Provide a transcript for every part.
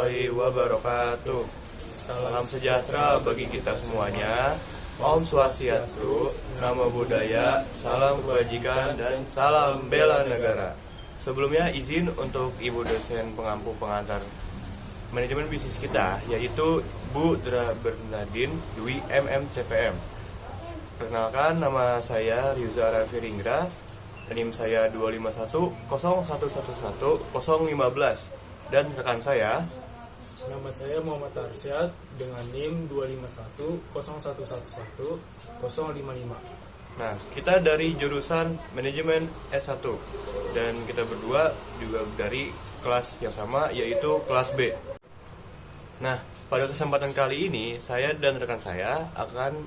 warahmatullahi wabarakatuh. Salam sejahtera bagi kita semuanya. Om Swastiastu, Namo Buddhaya, salam kebajikan, dan salam bela negara. Sebelumnya izin untuk Ibu dosen pengampu pengantar manajemen bisnis kita, yaitu Bu Dra Bernadine Dwi MMCPM. Perkenalkan, nama saya Ryuza Rafiringra, NIM saya 25101110015, dan rekan saya Nama saya Muhammad Arsyad dengan NIM 25101110055. Nah, kita dari jurusan manajemen S1 dan kita berdua juga dari kelas yang sama, yaitu kelas B. Nah, pada kesempatan kali ini saya dan rekan saya akan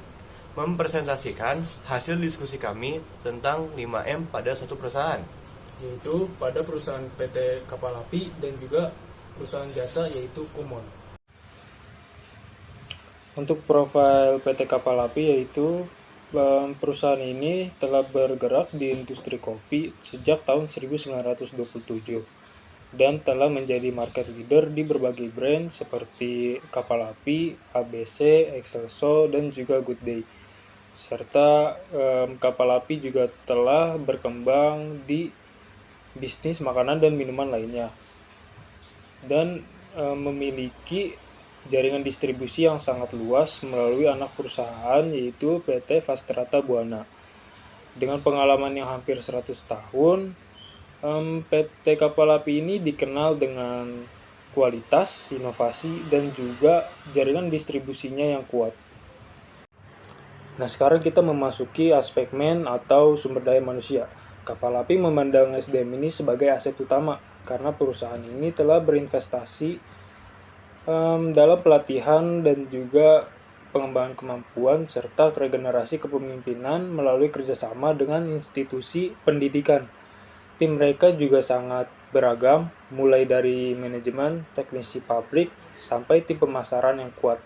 mempresentasikan hasil diskusi kami tentang 5M pada satu perusahaan, Yaitu pada perusahaan PT Kapal Api dan juga perusahaan jasa yaitu Kumon. Untuk profil PT Kapal Api yaitu perusahaan ini telah bergerak di industri kopi sejak tahun 1927 dan telah menjadi market leader di berbagai brand seperti Kapal Api, ABC, Excelso, dan juga Good Day. Serta Kapal Api juga telah berkembang di bisnis makanan dan minuman lainnya dan memiliki jaringan distribusi yang sangat luas melalui anak perusahaan yaitu PT Fastrata Buana. Dengan pengalaman yang hampir 100 tahun, PT Kapal Api ini dikenal dengan kualitas, inovasi, dan juga jaringan distribusinya yang kuat. Nah, sekarang kita memasuki aspek atau sumber daya manusia. Kapal Api memandang SDM ini sebagai aset utama karena perusahaan ini telah berinvestasi dalam pelatihan dan juga pengembangan kemampuan serta regenerasi kepemimpinan melalui kerjasama dengan institusi pendidikan. Tim mereka juga sangat beragam, mulai dari manajemen, teknisi pabrik, sampai tim pemasaran yang kuat.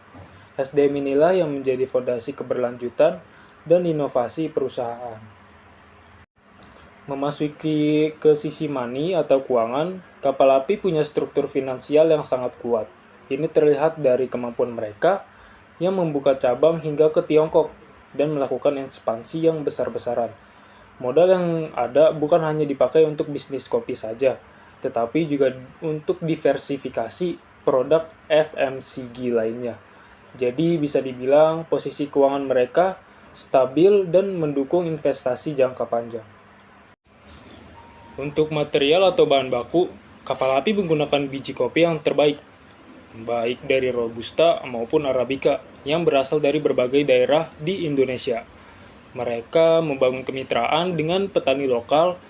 SDM inilah yang menjadi fondasi keberlanjutan dan inovasi perusahaan. Memasuki ke sisi money atau keuangan, Kapal Api punya struktur finansial yang sangat kuat. Ini terlihat dari kemampuan mereka yang membuka cabang hingga ke Tiongkok dan melakukan ekspansi yang besar-besaran. Modal yang ada bukan hanya dipakai untuk bisnis kopi saja, tetapi juga untuk diversifikasi produk FMCG lainnya. Jadi bisa dibilang posisi keuangan mereka stabil dan mendukung investasi jangka panjang. Untuk material atau bahan baku, Kapal Api menggunakan biji kopi yang terbaik, baik dari Robusta maupun Arabica yang berasal dari berbagai daerah di Indonesia. Mereka membangun kemitraan dengan petani lokal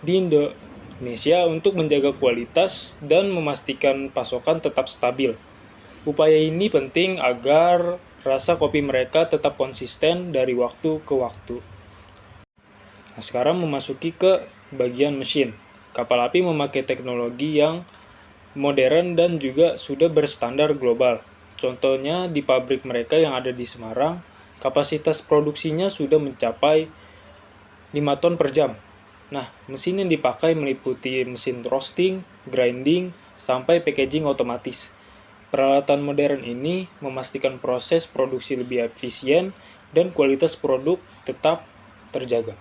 di Indonesia untuk menjaga kualitas dan memastikan pasokan tetap stabil. Upaya ini penting agar rasa kopi mereka tetap konsisten dari waktu ke waktu. Nah, sekarang memasuki ke bagian mesin. Kapal Api memakai teknologi yang modern dan juga sudah berstandar global. Contohnya di pabrik mereka yang ada di Semarang, kapasitas produksinya sudah mencapai 5 ton per jam. Nah, mesin yang dipakai meliputi mesin roasting, grinding, sampai packaging otomatis. Peralatan modern ini memastikan proses produksi lebih efisien dan kualitas produk tetap terjaga.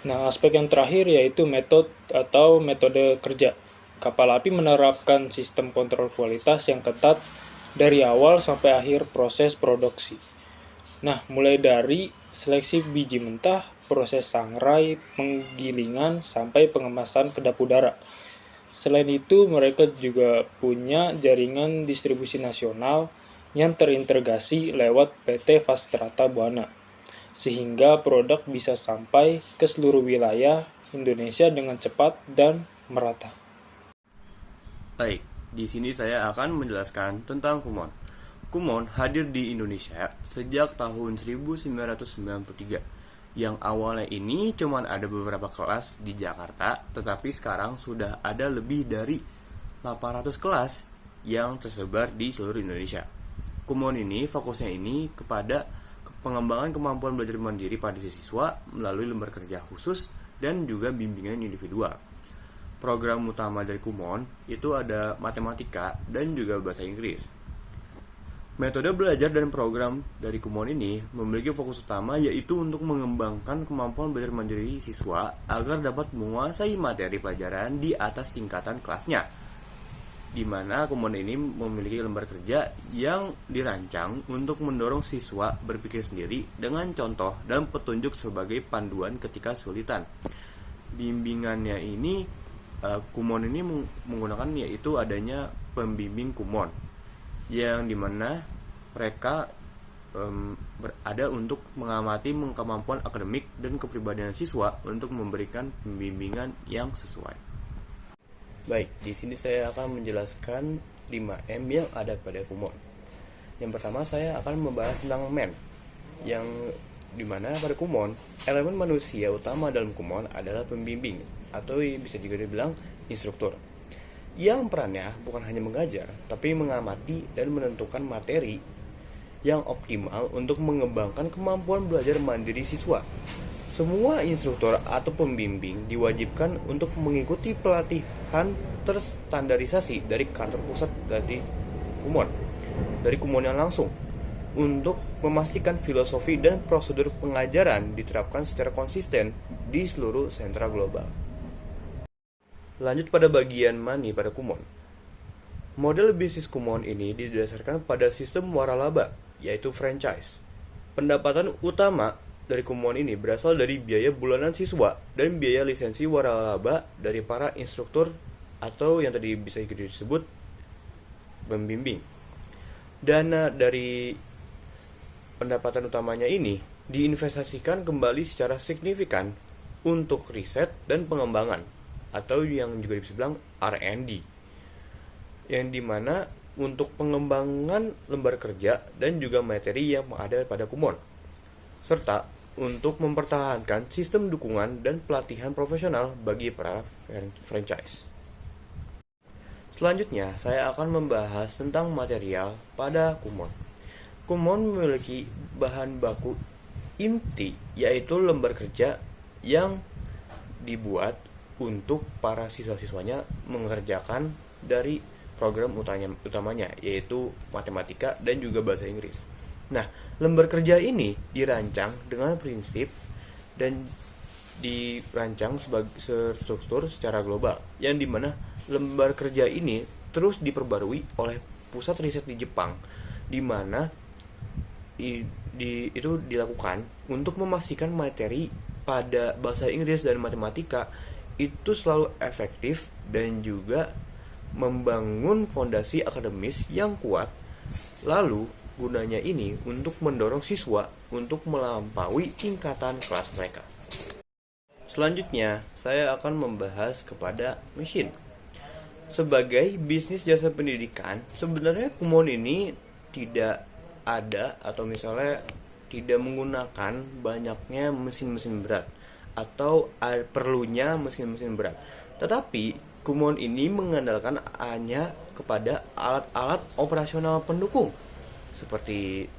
Nah, aspek yang terakhir yaitu metode kerja. Kapal Api menerapkan sistem kontrol kualitas yang ketat dari awal sampai akhir proses produksi. Nah, mulai dari seleksi biji mentah, proses sangrai, penggilingan, sampai pengemasan kedap udara. Selain itu, mereka juga punya jaringan distribusi nasional yang terintegrasi lewat PT Fastrata Buana, sehingga produk bisa sampai ke seluruh wilayah Indonesia dengan cepat dan merata. Baik, di sini saya akan menjelaskan tentang Kumon. Kumon hadir di Indonesia sejak tahun 1993. Yang awalnya ini cuma ada beberapa kelas di Jakarta, tetapi sekarang sudah ada lebih dari 800 kelas yang tersebar di seluruh Indonesia. Kumon ini fokusnya kepada pengembangan kemampuan belajar mandiri pada siswa melalui lembar kerja khusus dan juga bimbingan individual. program utama dari Kumon itu ada matematika dan juga bahasa Inggris. Metode belajar dan program dari Kumon ini memiliki fokus utama yaitu untuk mengembangkan kemampuan belajar mandiri siswa agar dapat menguasai materi pelajaran di atas tingkatan kelasnya. Di mana Kumon ini memiliki lembar kerja yang dirancang untuk mendorong siswa berpikir sendiri dengan contoh dan petunjuk sebagai panduan ketika kesulitan. Bimbingannya ini Kumon ini menggunakan yaitu adanya pembimbing Kumon yang dimana mereka ada untuk mengamati kemampuan akademik dan kepribadian siswa untuk memberikan pembimbingan yang sesuai. Baik, di sini saya akan menjelaskan 5M yang ada pada Kumon. Yang pertama saya akan membahas tentang men, yang dimana pada Kumon elemen manusia utama dalam Kumon adalah pembimbing atau bisa juga dibilang instruktur, yang perannya bukan hanya mengajar, tapi mengamati dan menentukan materi yang optimal untuk mengembangkan kemampuan belajar mandiri siswa. Semua instruktur atau pembimbing diwajibkan untuk mengikuti pelatihan terstandarisasi dari kantor pusat dari Kumon yang langsung, untuk memastikan filosofi dan prosedur pengajaran diterapkan secara konsisten di seluruh sentra global. Lanjut pada bagian money pada Kumon. Model bisnis Kumon ini didasarkan pada sistem waralaba, yaitu franchise. Pendapatan utama dari Kumon ini berasal dari biaya bulanan siswa dan biaya lisensi waralaba dari para instruktur atau yang tadi bisa disebut pembimbing. Dana dari pendapatan utamanya ini diinvestasikan kembali secara signifikan untuk riset dan pengembangan, atau yang juga bisa dibilang R&D, yang dimana untuk pengembangan lembar kerja dan juga materi yang ada pada Kumon, serta untuk mempertahankan sistem dukungan dan pelatihan profesional bagi para franchise. Selanjutnya, saya akan membahas tentang material pada Kumon. Kumon memiliki bahan baku inti, yaitu lembar kerja yang dibuat untuk para siswa-siswanya mengerjakan dari program utamanya, yaitu matematika dan juga bahasa Inggris. Nah, lembar kerja ini dirancang dengan prinsip dan dirancang sebagai struktur secara global, yang dimana lembar kerja ini terus diperbarui oleh pusat riset di Jepang, dimana itu dilakukan untuk memastikan materi pada bahasa Inggris dan matematika itu selalu efektif dan juga membangun fondasi akademis yang kuat. Lalu gunanya ini untuk mendorong siswa untuk melampaui tingkatan kelas mereka. Selanjutnya, saya akan membahas kepada mesin. Sebagai bisnis jasa pendidikan, sebenarnya Kumon ini tidak ada atau misalnya tidak menggunakan banyaknya mesin-mesin berat atau perlunya mesin-mesin berat. Tetapi Kumon ini mengandalkan hanya kepada alat-alat operasional pendukung seperti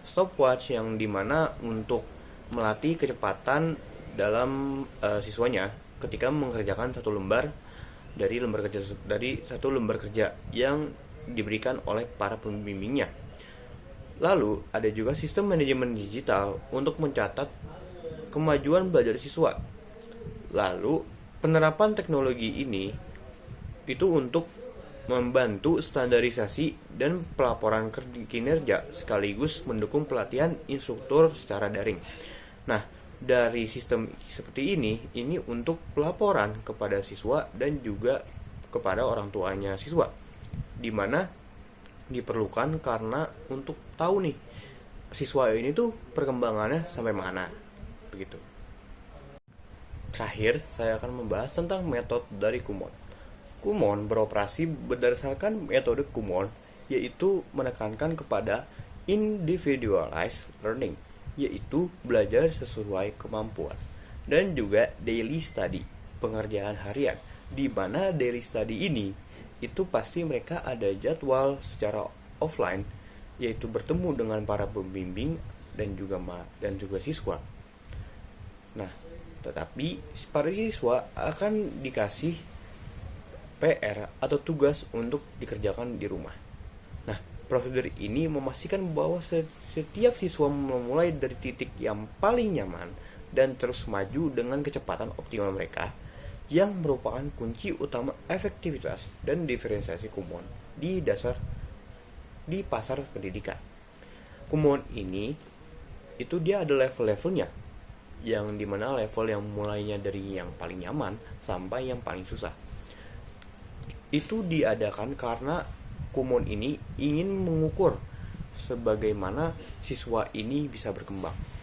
stopwatch, yang dimana untuk melatih kecepatan dalam siswanya ketika mengerjakan satu lembar kerja yang diberikan oleh para pembimbingnya. Lalu ada juga sistem manajemen digital untuk mencatat kemajuan belajar siswa. Lalu penerapan teknologi ini itu untuk membantu standarisasi dan pelaporan kinerja sekaligus mendukung pelatihan instruktur secara daring. Nah, dari sistem seperti ini untuk pelaporan kepada siswa dan juga kepada orang tuanya siswa, di mana diperlukan karena untuk tahu nih siswa ini tuh perkembangannya sampai mana, begitu. Terakhir, saya akan membahas tentang metode dari Kumon. Kumon beroperasi berdasarkan metode Kumon, yaitu menekankan kepada individualized learning, yaitu belajar sesuai kemampuan, dan juga daily study, pengerjaan harian, di mana daily study ini itu pasti mereka ada jadwal secara offline, yaitu bertemu dengan para pembimbing dan juga siswa. Nah, tetapi para siswa akan dikasih PR atau tugas untuk dikerjakan di rumah. Nah, prosedur ini memastikan bahwa setiap siswa memulai dari titik yang paling nyaman dan terus maju dengan kecepatan optimal mereka, yang merupakan kunci utama efektivitas dan diferensiasi Kumon di pasar pendidikan. Kumon ini itu dia ada level-levelnya, yang dimana level yang mulainya dari yang paling nyaman sampai yang paling susah. Itu diadakan karena Kumon ini ingin mengukur sebagaimana siswa ini bisa berkembang.